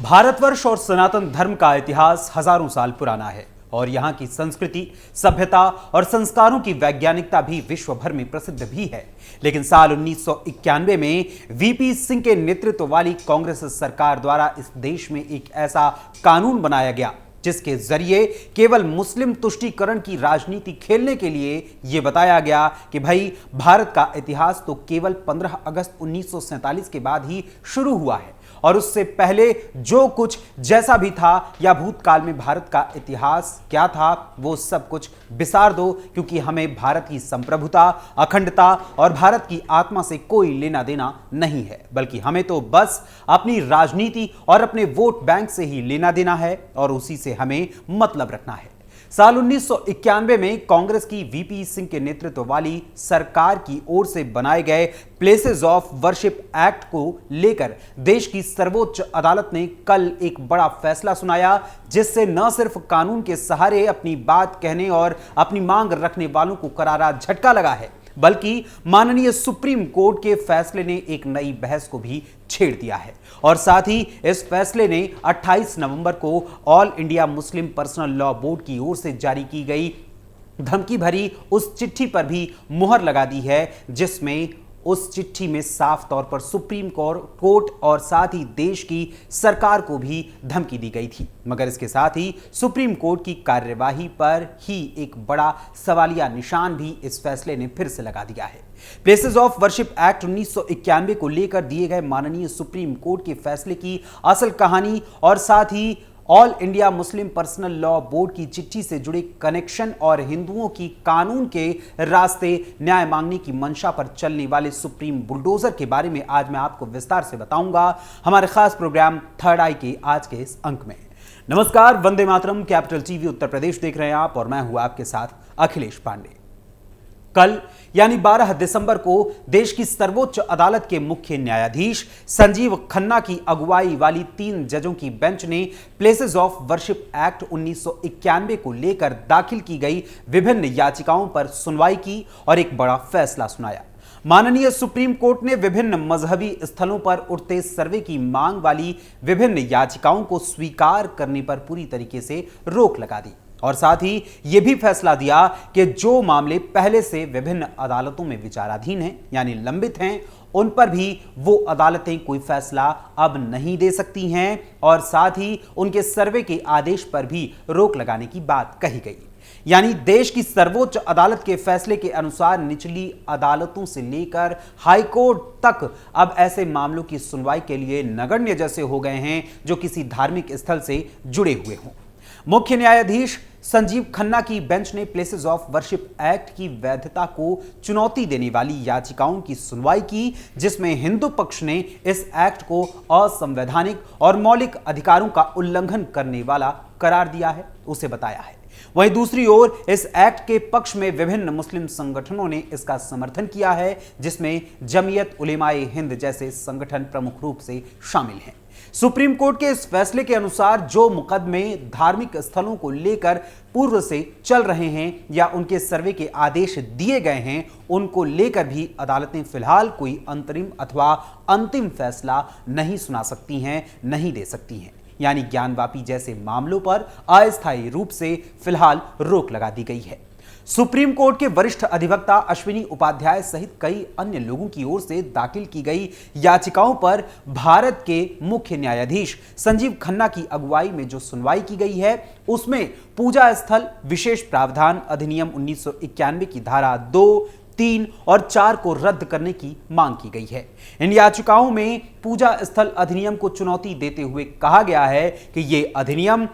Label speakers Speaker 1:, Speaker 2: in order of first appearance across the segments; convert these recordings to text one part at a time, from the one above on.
Speaker 1: भारतवर्ष और सनातन धर्म का इतिहास हजारों साल पुराना है और यहाँ की संस्कृति, सभ्यता और संस्कारों की वैज्ञानिकता भी विश्व भर में प्रसिद्ध भी है। लेकिन साल 1991 में वीपी सिंह के नेतृत्व वाली कांग्रेस सरकार द्वारा इस देश में एक ऐसा कानून बनाया गया जिसके जरिए केवल मुस्लिम तुष्टीकरण की राजनीति खेलने के लिए यह बताया गया कि भाई भारत का इतिहास तो केवल 15 अगस्त 1947 के बाद ही शुरू हुआ है और उससे पहले जो कुछ जैसा भी था या भूतकाल में भारत का इतिहास क्या था वो सब कुछ बिसार दो, क्योंकि हमें भारत की संप्रभुता, अखंडता और भारत की आत्मा से कोई लेना देना नहीं है, बल्कि हमें तो बस अपनी राजनीति और अपने वोट बैंक से ही लेना देना है और उसी से हमें मतलब रखना है। साल 1991 में कांग्रेस की वीपी सिंह के नेतृत्व वाली सरकार की ओर से बनाए गए प्लेसेस ऑफ वर्शिप एक्ट को लेकर देश की सर्वोच्च अदालत ने कल एक बड़ा फैसला सुनाया, जिससे न सिर्फ कानून के सहारे अपनी बात कहने और अपनी मांग रखने वालों को करारा झटका लगा है, बल्कि माननीय सुप्रीम कोर्ट के फैसले ने एक नई बहस को भी छेड़ दिया है। और साथ ही इस फैसले ने 28 नवंबर को all India Muslim personal law board की ओर से जारी की गई धमकी भरी उस चिट्ठी पर भी मुहर लगा दी है, जिसमें उस चिट्ठी में साफ तौर पर सुप्रीम कोर्ट और साथ ही देश की सरकार को भी धमकी दी गई थी। मगर इसके साथ ही सुप्रीम कोर्ट की कार्यवाही पर ही एक बड़ा सवालिया निशान भी इस फैसले ने फिर से लगा दिया है। प्लेसेस ऑफ वर्शिप एक्ट 1991 को लेकर दिए गए माननीय सुप्रीम कोर्ट के फैसले की असल कहानी और साथ ही all India Muslim personal law board की चिट्ठी से जुड़े कनेक्शन और हिंदुओं की कानून के रास्ते न्याय मांगने की मंशा पर चलने वाले सुप्रीम बुलडोजर के बारे में आज मैं आपको विस्तार से बताऊंगा हमारे खास प्रोग्राम थर्ड आई के आज के इस अंक में। नमस्कार, वंदे मातरम, कैपिटल टीवी उत्तर प्रदेश देख रहे हैं आप और मैं हूं आपके साथ अखिलेश पांडे। कल यानी 12 दिसंबर को देश की सर्वोच्च अदालत के मुख्य न्यायाधीश संजीव खन्ना की अगुवाई वाली 3 जजों की बेंच ने प्लेसेस ऑफ वर्शिप एक्ट 1991 को लेकर दाखिल की गई विभिन्न याचिकाओं पर सुनवाई की और एक बड़ा फैसला सुनाया। माननीय सुप्रीम कोर्ट ने विभिन्न मजहबी स्थलों पर उठते सर्वे की मांग वाली विभिन्न याचिकाओं को स्वीकार करने पर पूरी तरीके से रोक लगा दी और साथ ही यह भी फैसला दिया कि जो मामले पहले से विभिन्न अदालतों में विचाराधीन हैं यानी लंबित हैं, उन पर भी वो अदालतें कोई फैसला अब नहीं दे सकती हैं और साथ ही उनके सर्वे के आदेश पर भी रोक लगाने की बात कही गई। यानी देश की सर्वोच्च अदालत के फैसले के अनुसार निचली अदालतों से लेकर हाई कोर्ट तक अब ऐसे मामलों की सुनवाई के लिए नगण्य जैसे हो गए हैं जो किसी धार्मिक स्थल से जुड़े हुए हों। मुख्य न्यायाधीश संजीव खन्ना की बेंच ने प्लेसेस ऑफ वर्शिप एक्ट की वैधता को चुनौती देने वाली याचिकाओं की सुनवाई की, जिसमें हिंदू पक्ष ने इस एक्ट को असंवैधानिक और मौलिक अधिकारों का उल्लंघन करने वाला करार दिया है, उसे बताया है। वहीं दूसरी ओर इस एक्ट के पक्ष में विभिन्न मुस्लिम संगठनों ने इसका समर्थन किया है, जिसमें जमीयत उलेमाए हिंद जैसे संगठन प्रमुख रूप से शामिल हैं। सुप्रीम कोर्ट के इस फैसले के अनुसार जो मुकदमे धार्मिक स्थलों को लेकर पूर्व से चल रहे हैं या उनके सर्वे के आदेश दिए गए हैं, उनको लेकर भी अदालतें फिलहाल कोई अंतरिम अथवा अंतिम फैसला नहीं सुना सकती हैं, नहीं दे सकती हैं। यानी ज्ञानवापी जैसे मामलों पर अस्थायी रूप से फिलहाल रोक लगा दी गई है। सुप्रीम कोर्ट के वरिष्ठ अधिवक्ता अश्विनी उपाध्याय सहित कई अन्य लोगों की ओर से दाखिल की गई याचिकाओं पर भारत के मुख्य न्यायाधीश संजीव खन्ना की अगुवाई में जो सुनवाई की गई है, उसमें पूजा स्थल विशेष प्रावधान अधिनियम 1991 की धारा 2, 3 और 4 को रद्द करने की मांग की गई है। इन याचिकाओं में पूजा स्थल अधिनियम को चुनौती देते हुए कहा गया है कि यह अधिनियम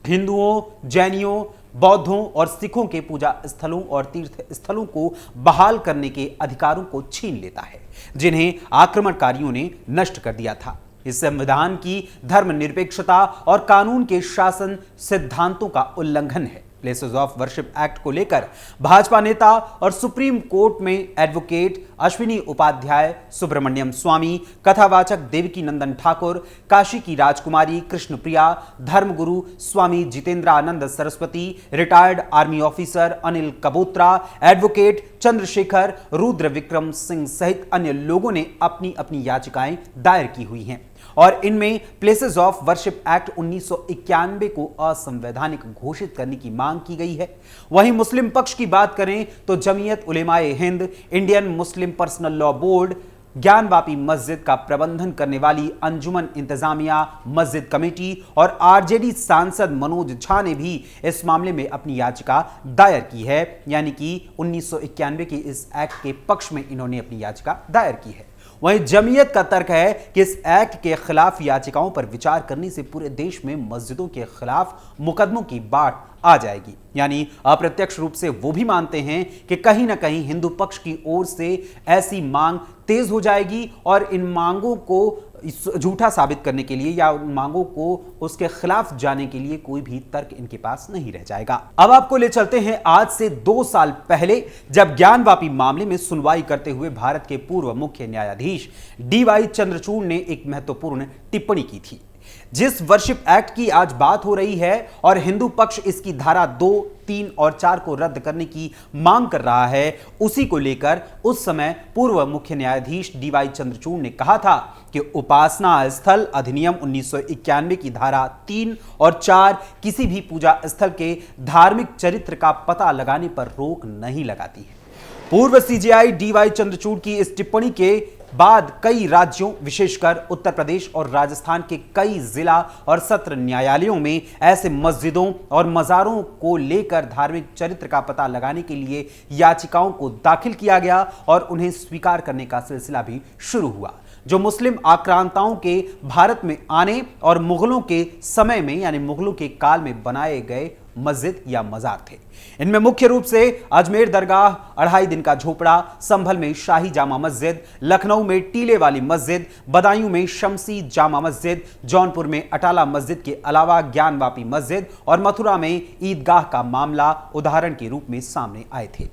Speaker 1: हिंदुओं, जैनियों, बौद्धों और सिखों के पूजा स्थलों और तीर्थ स्थलों को बहाल करने के अधिकारों को छीन लेता है, जिन्हें आक्रमणकारियों ने नष्ट कर दिया था। इस संविधान की धर्मनिरपेक्षता और कानून के शासन सिद्धांतों का उल्लंघन है। प्लेसेस ऑफ वर्शिप एक्ट को लेकर भाजपा नेता और सुप्रीम कोर्ट में एडवोकेट अश्विनी उपाध्याय, सुब्रमण्यम स्वामी, कथावाचक देवकी नंदन ठाकुर, काशी की राजकुमारी कृष्णप्रिया, धर्मगुरु Swami Jitendranand Saraswati, retired army officer Anil Kabotra, advocate Chandrashekhar, Rudra Vikram Singh सहित अन्य लोगों ने अपनी अपनी याचिकाएं दायर की हुई हैं और इनमें प्लेसेस ऑफ वर्शिप एक्ट 1991 को असंवैधानिक घोषित करने की मांग की गई है। वहीं मुस्लिम पक्ष की बात करें तो Jamiat Ulema e Hind, Indian Muslim personal law board, Gyanvapi मस्जिद का प्रबंधन करने वाली अंजुमन इंतजामिया मस्जिद कमेटी और आरजेडी सांसद मनोज झा ने भी इस मामले में अपनी याचिका दायर की है। यानी कि 1991 के इस एक्ट के पक्ष में इन्होंने अपनी याचिका दायर की है। वहीं जमीयत का तर्क है कि इस एक्ट के खिलाफ याचिकाओं पर विचार करने से पूरे देश में मस्जिदों के खिलाफ मुकदमों की बाढ़ आ जाएगी। यानी अप्रत्यक्ष रूप से वो भी मानते हैं कि कहीं ना कहीं हिंदू पक्ष की ओर से ऐसी मांग तेज हो जाएगी और इन मांगों को झूठा साबित करने के लिए या उन मांगों को उसके खिलाफ जाने के लिए कोई भी तर्क इनके पास नहीं रह जाएगा। अब आपको ले चलते हैं आज से 2 साल पहले, जब ज्ञानवापी मामले में सुनवाई करते हुए भारत के पूर्व मुख्य न्यायाधीश डीवाई चंद्रचूड़ ने एक महत्वपूर्ण टिप्पणी की थी। जिस वर्शिप एक्ट की आज बात हो रही है और हिंदू पक्ष इसकी धारा 2, 3 और 4 को रद्द करने की मांग कर रहा है, उसी को लेकर उस समय पूर्व मुख्य न्यायाधीश डीवाई चंद्रचूड़ ने कहा था कि उपासना स्थल अधिनियम 1991 की धारा 3 और 4 किसी भी पूजा स्थल के धार्मिक चरित्र का पता लगाने पर रोक नहीं लगाती है। पूर्व सीजेआई डीवाई चंद्रचूड़ की इस टिप्पणी के बाद कई राज्यों, विशेषकर उत्तर प्रदेश और राजस्थान के कई जिला और सत्र न्यायालयों में ऐसे मस्जिदों और मज़ारों को लेकर धार्मिक चरित्र का पता लगाने के लिए याचिकाओं को दाखिल किया गया और उन्हें स्वीकार करने का सिलसिला भी शुरू हुआ। जो मुस्लिम आक्रांताओं के भारत में आने और मुगलों के समय में यानी मुगलों के काल में बनाए गए मस्जिद या मजार थे। इनमें मुख्य रूप से अजमेर दरगाह, अढ़ाई दिन का झोपड़ा, संभल में शाही जामा मस्जिद, लखनऊ में टीले वाली मस्जिद, बदायूं में शमसी जामा मस्जिद, जौनपुर में अटाला मस्जिद के अलावा ज्ञानवापी मस्जिद और मथुरा में ईदगाह का मामला उदाहरण के रूप में सामने आए थे।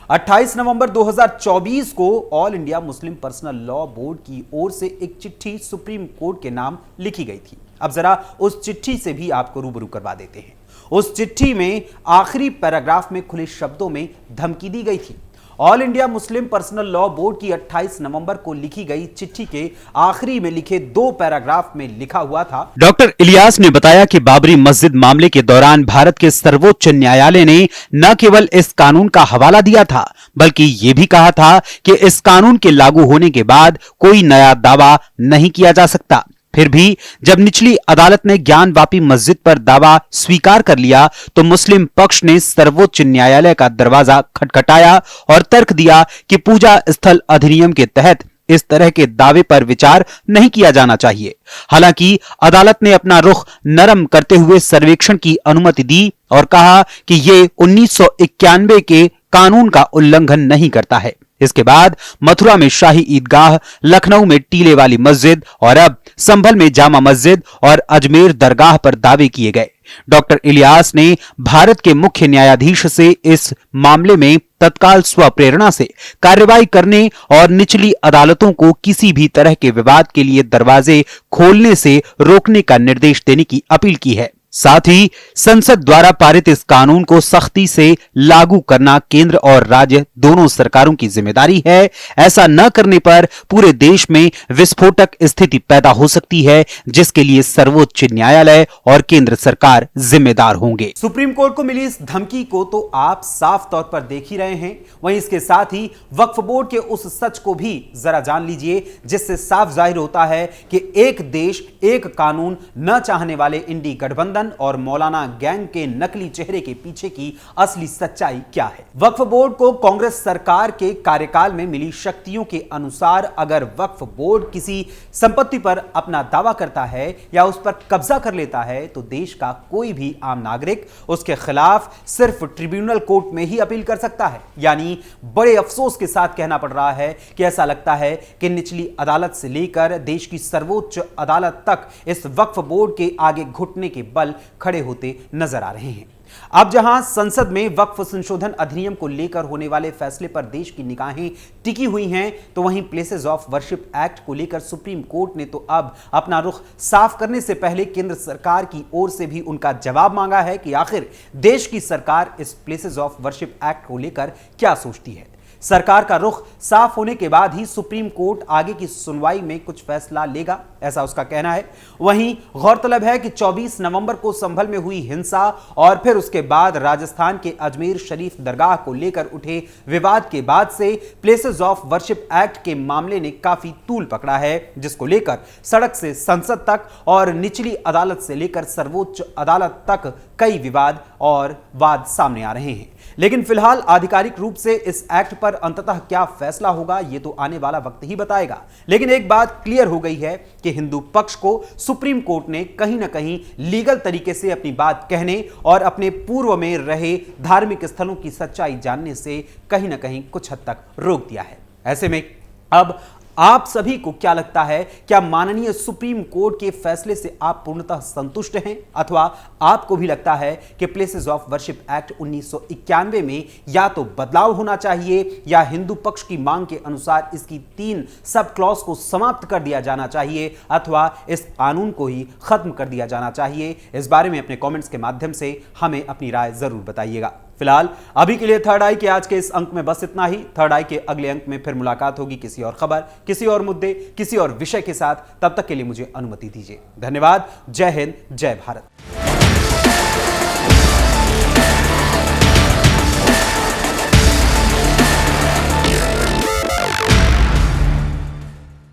Speaker 1: 28 नवंबर 2024 को all India Muslim personal law board की ओर से एक चिट्ठी सुप्रीम कोर्ट के नाम लिखी गई थी। अब जरा उस चिट्ठी से भी आपको रूबरू करवा देते हैं। उस चिट्ठी में आखिरी पैराग्राफ में खुले शब्दों में धमकी दी गई थी। All India Muslim personal law board की 28 नवंबर को लिखी गई चिट्ठी के आखिरी में लिखे 2 पैराग्राफ में लिखा हुआ था,
Speaker 2: डॉक्टर इलियास ने बताया कि बाबरी मस्जिद मामले के दौरान भारत के सर्वोच्च न्यायालय ने न केवल इस कानून का हवाला दिया था, बल्कि ये भी कहा था कि इस कानून के लागू होने के बाद कोई नया दावा नहीं किया जा सकता। फिर भी जब निचली अदालत ने ज्ञानवापी मस्जिद पर दावा स्वीकार कर लिया तो मुस्लिम पक्ष ने सर्वोच्च न्यायालय का दरवाजा खटखटाया और तर्क दिया कि पूजा स्थल अधिनियम के तहत इस तरह के दावे पर विचार नहीं किया जाना चाहिए। हालांकि अदालत ने अपना रुख नरम करते हुए सर्वेक्षण की अनुमति दी और कहा कि यह 1991 के कानून का उल्लंघन नहीं करता है। इसके बाद मथुरा में शाही ईदगाह, लखनऊ में टीले वाली मस्जिद और अब संभल में जामा मस्जिद और अजमेर दरगाह पर दावे किए गए। डॉक्टर इलियास ने भारत के मुख्य न्यायाधीश से इस मामले में तत्काल स्वप्रेरणा से कार्रवाई करने और निचली अदालतों को किसी भी तरह के विवाद के लिए दरवाजे खोलने से रोकने का निर्देश देने की अपील की है। साथ ही संसद द्वारा पारित इस कानून को सख्ती से लागू करना केंद्र और राज्य दोनों सरकारों की जिम्मेदारी है। ऐसा न करने पर पूरे देश में विस्फोटक स्थिति पैदा हो सकती है, जिसके लिए सर्वोच्च न्यायालय और केंद्र सरकार जिम्मेदार होंगे।
Speaker 1: सुप्रीम कोर्ट को मिली इस धमकी को तो आप साफ तौर पर देख ही रहे हैं। वहीं इसके साथ ही वक्फ बोर्ड के उस सच को भी जरा जान लीजिए, जिससे साफ जाहिर होता है कि एक देश एक कानून न चाहने वाले इंडी गठबंधन और मौलाना गैंग के नकली चेहरे के पीछे की असली सच्चाई क्या है। वक्फ बोर्ड को कांग्रेस सरकार के कार्यकाल में मिली शक्तियों के अनुसार अगर वक्फ बोर्ड किसी संपत्ति पर अपना दावा करता है या उस पर कब्जा कर लेता है तो देश का कोई भी आम नागरिक उसके खिलाफ सिर्फ ट्रिब्यूनल कोर्ट में ही अपील कर सकता है। यानी बड़े अफसोस के साथ कहना पड़ रहा है कि ऐसा लगता है कि निचली अदालत से लेकर देश की सर्वोच्च अदालत तक इस वक्फ बोर्ड के आगे घुटने के बल खड़े होते नजर आ रहे हैं। अब जहां संसद में वक्फ संशोधन अधिनियम को लेकर होने वाले फैसले पर देश की निगाहें टिकी हुई हैं, तो वहीं प्लेसेस ऑफ वर्शिप एक्ट को लेकर सुप्रीम कोर्ट ने तो अब अपना रुख साफ करने से पहले केंद्र सरकार की ओर से भी उनका जवाब मांगा है कि आखिर देश की सरकार इस प्लेसेस ऑफ वर्शिप एक्ट को लेकर क्या सोचती है। सरकार का रुख साफ होने के बाद ही सुप्रीम कोर्ट आगे की सुनवाई में कुछ फैसला लेगा, ऐसा उसका कहना है। वहीं गौरतलब है कि 24 नवंबर को संभल में हुई हिंसा और फिर उसके बाद राजस्थान के अजमेर शरीफ दरगाह को लेकर उठे विवाद के बाद से प्लेसेस ऑफ वर्शिप एक्ट के मामले ने काफी तूल पकड़ा है, जिसको लेकर सड़क से संसद तक और निचली अदालत से लेकर सर्वोच्च अदालत तक कई विवाद और वाद सामने आ रहे हैं। लेकिन फिलहाल आधिकारिक रूप से इस एक्ट पर अंततः क्या फैसला होगा ये तो आने वाला वक्त ही बताएगा। लेकिन एक बात क्लियर हो गई है कि हिंदू पक्ष को सुप्रीम कोर्ट ने कहीं ना कहीं लीगल तरीके से अपनी बात कहने और अपने पूर्व में रहे धार्मिक स्थलों की सच्चाई जानने से कहीं ना कहीं कुछ हद तक रोक दिया है। ऐसे में अब आप सभी को क्या लगता है, क्या माननीय सुप्रीम कोर्ट के फैसले से आप पूर्णतः संतुष्ट हैं, अथवा आपको भी लगता है कि प्लेसेस ऑफ वर्शिप एक्ट 1991 में या तो बदलाव होना चाहिए या हिंदू पक्ष की मांग के अनुसार इसकी 3 सब क्लॉज को समाप्त कर दिया जाना चाहिए अथवा इस कानून को ही खत्म कर दिया जाना चाहिए? इस बारे में अपने कमेंट्स के माध्यम से हमें अपनी राय जरूर बताइएगा। फिलहाल अभी के लिए थर्ड आई के आज के इस अंक में बस इतना ही। थर्ड आई के अगले अंक में फिर मुलाकात होगी किसी और खबर, किसी और मुद्दे, किसी और विषय के साथ। तब तक के लिए मुझे अनुमति दीजिए। धन्यवाद। जय हिंद, जय भारत।